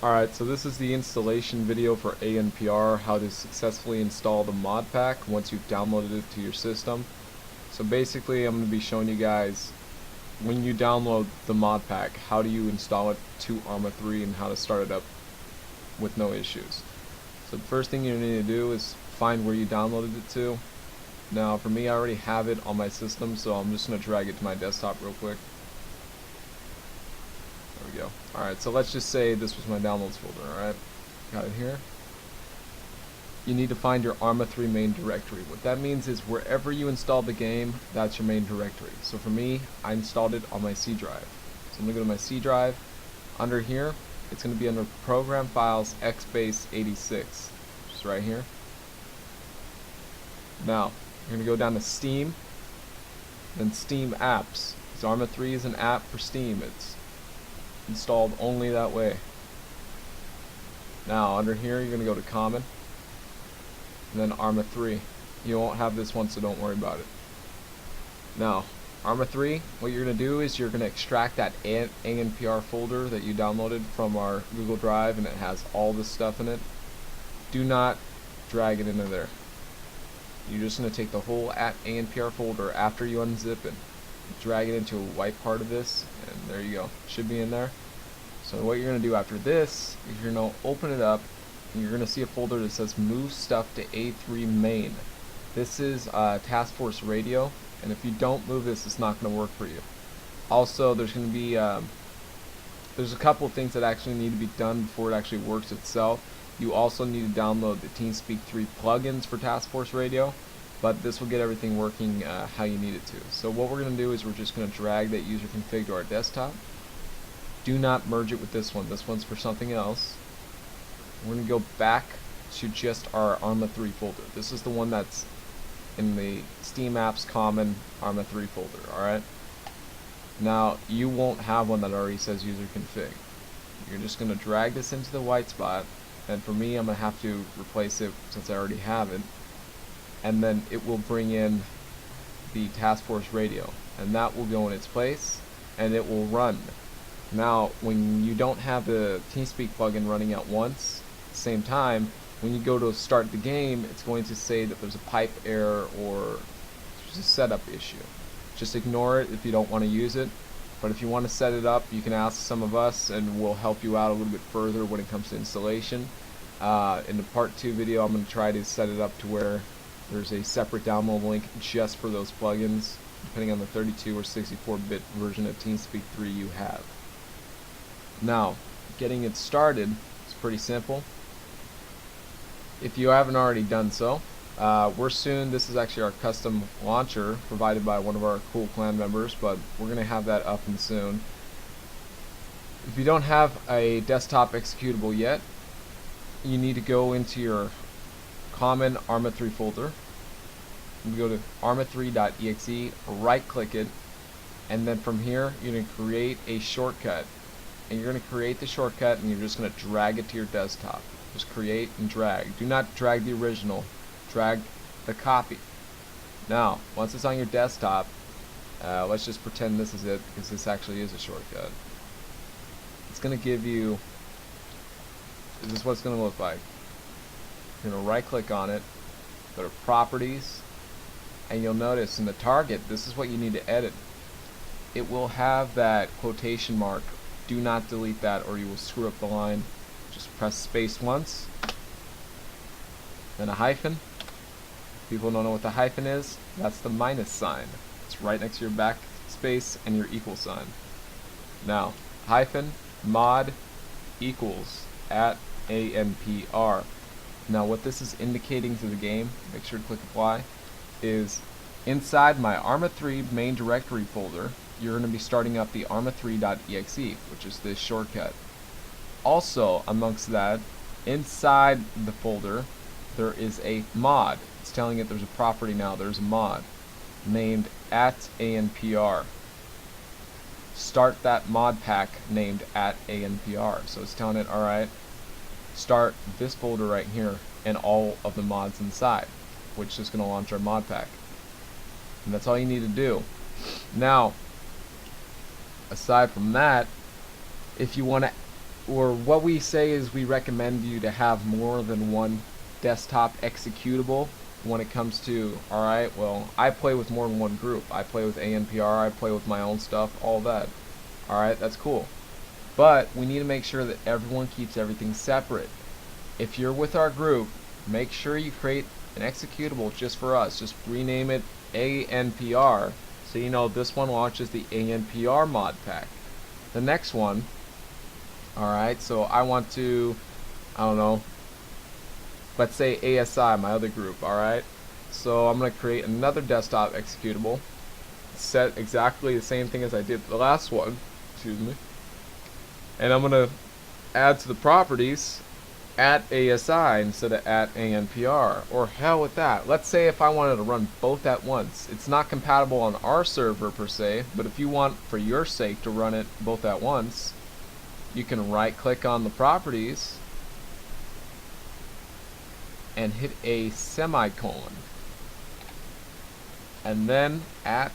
Alright, so this is the installation video for ANPR, how to successfully install the Modpack once you've downloaded it to your system. So basically I'm going to be showing you guys when you download the Modpack, how do you install it to Arma 3 and how to start it up with no issues. So the first thing you need to do is find where you downloaded it to. Now for me, I already have it on my system, so I'm just going to drag it to my desktop real quick. There we go. Alright, so let's just say this was my downloads folder, alright? Got it here. You need to find your Arma 3 main directory. What that means is wherever you install the game, that's your main directory. So for me, I installed it on my C drive. So I'm going to go to my C drive. Under here, it's going to be under Program Files XBase86, which is right here. Now, you're going to go down to Steam, then Steam Apps. So Arma 3 is an app for Steam. It's installed only that way. Now under here you're going to go to Common and then Arma 3. You won't have this one, so don't worry about it. Now Arma 3, what you're going to do is you're going to extract that ANPR folder that you downloaded from our Google Drive, and it has all this stuff in it. Do not drag it into there. You're just going to take the whole ANPR folder after you unzip it, drag it into a white part of this, and there you go. Should be in there. So what you're going to do after this is you're going to open it up, and you're going to see a folder that says Move Stuff to A3 Main. This is Task Force Radio, and if you don't move this, it's not going to work for you. Also, there's going to be there's a couple of things that actually need to be done before it actually works itself. You also need to download the TeamSpeak 3 plugins for Task Force Radio, but this will get everything working how you need it to. So what we're going to do is we're just going to drag that user config to our desktop. Do not merge it with this one. This one's for something else. We're going to go back to just our Arma 3 folder. This is the one that's in the Steam Apps Common Arma 3 folder. Alright. Now you won't have one that already says user config. You're just going to drag this into the white spot, and for me I'm going to have to replace it since I already have it. And then it will bring in the Task Force Radio, and that will go in its place and it will run. Now when you don't have the TeamSpeak plugin running at once at the same time, when you go to start the game, it's going to say that there's a pipe error or there's a setup issue. Just ignore it if you don't want to use it, but if you want to set it up, you can ask some of us and we'll help you out a little bit further when it comes to installation. In the part 2 video, I'm going to try to set it up to where there's a separate download link just for those plugins, depending on the 32 or 64-bit version of TeamSpeak 3 you have. Now, getting it started is pretty simple. If you haven't already done so, this is actually our custom launcher provided by one of our cool clan members, but we're going to have that up and soon. If you don't have a desktop executable yet, you need to go into your common Arma 3 folder. You go to arma3.exe, right click it, and then from here you're going to create a shortcut. And you're going to create the shortcut and you're just going to drag it to your desktop. Just create and drag. Do not drag the original, drag the copy. Now, once it's on your desktop, let's just pretend this is it, because this actually is a shortcut. It's going to give you, this is what it's going to look like. You're going to right click on it, go to properties, and you'll notice in the target, this is what you need to edit. It will have that quotation mark. Do not delete that or you will screw up the line. Just press space once, then a hyphen. People don't know what the hyphen is. That's the minus sign. It's right next to your backspace and your equal sign. Now, hyphen mod equals at ANPR. Now what this is indicating to the game, make sure to click apply, is inside my Arma 3 main directory folder, you're going to be starting up the arma3.exe, which is this shortcut. Also, amongst that, inside the folder, there is a mod. It's telling it there's a property now. There's a mod named at ANPR. Start that mod pack named at ANPR. So it's telling it, alright, start this folder right here and all of the mods inside, which is going to launch our mod pack. And that's all you need to do. Now, aside from that, if you want to or what we say is we recommend you to have more than one desktop executable when it comes to, alright, well, I play with more than one group. I play with ANPR, I play with my own stuff, all that. Alright, that's cool. But we need to make sure that everyone keeps everything separate. If you're with our group, make sure you create an executable just for us. Just rename it ANPR, so you know this one launches the ANPR mod pack. The next one, alright, so I want to, I don't know, let's say ASI, my other group, alright? So I'm going to create another desktop executable, set exactly the same thing as I did the last one, excuse me, and I'm going to add to the properties at ASI instead of at ANPR, or hell with that. Let's say if I wanted to run both at once. It's not compatible on our server per se, but if you want for your sake to run it both at once, you can right click on the properties and hit a semicolon and then at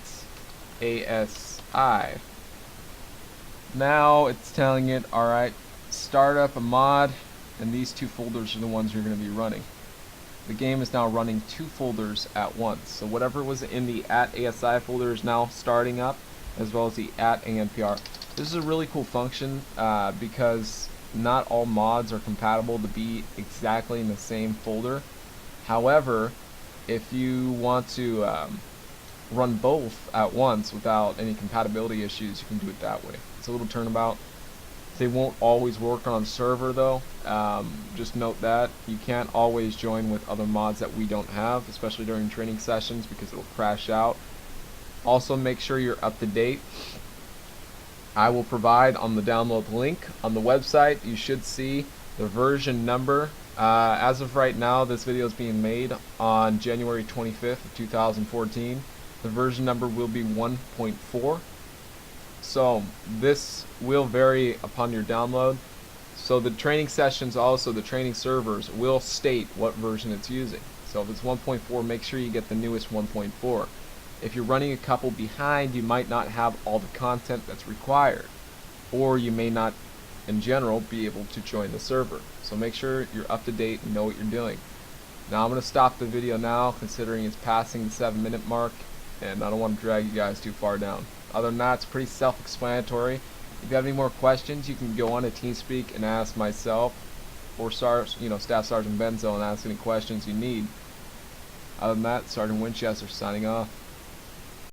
ASI. Now it's telling it, alright, start up a mod, and these two folders are the ones you're going to be running. The game is now running two folders at once. So whatever was in the at ASI folder is now starting up, as well as the at ANPR. This is a really cool function because not all mods are compatible to be exactly in the same folder. However, if you want to run both at once without any compatibility issues, you can do it that way. It's a little turnabout. They won't always work on server though. Just note that you can't always join with other mods that we don't have, especially during training sessions, because it'll crash out. Also, make sure you're up to date. I will provide on the download link on the website. You should see the version number. As of right now, this video is being made on January 25th of 2014. The version number will be 1.4. So this will vary upon your download. So the training sessions, also the training servers, will state what version it's using. So if it's 1.4, make sure you get the newest 1.4. If you're running a couple behind, you might not have all the content that's required, or you may not in general be able to join the server. So make sure you're up to date and know what you're doing. Now I'm going to stop the video now, considering it's passing the 7-minute mark, and I don't want to drag you guys too far down. Other than that, it's pretty self-explanatory. If you have any more questions, you can go on to TeamSpeak and ask myself or Staff Sergeant Benzo and ask any questions you need. Other than that, Sergeant Winchester signing off.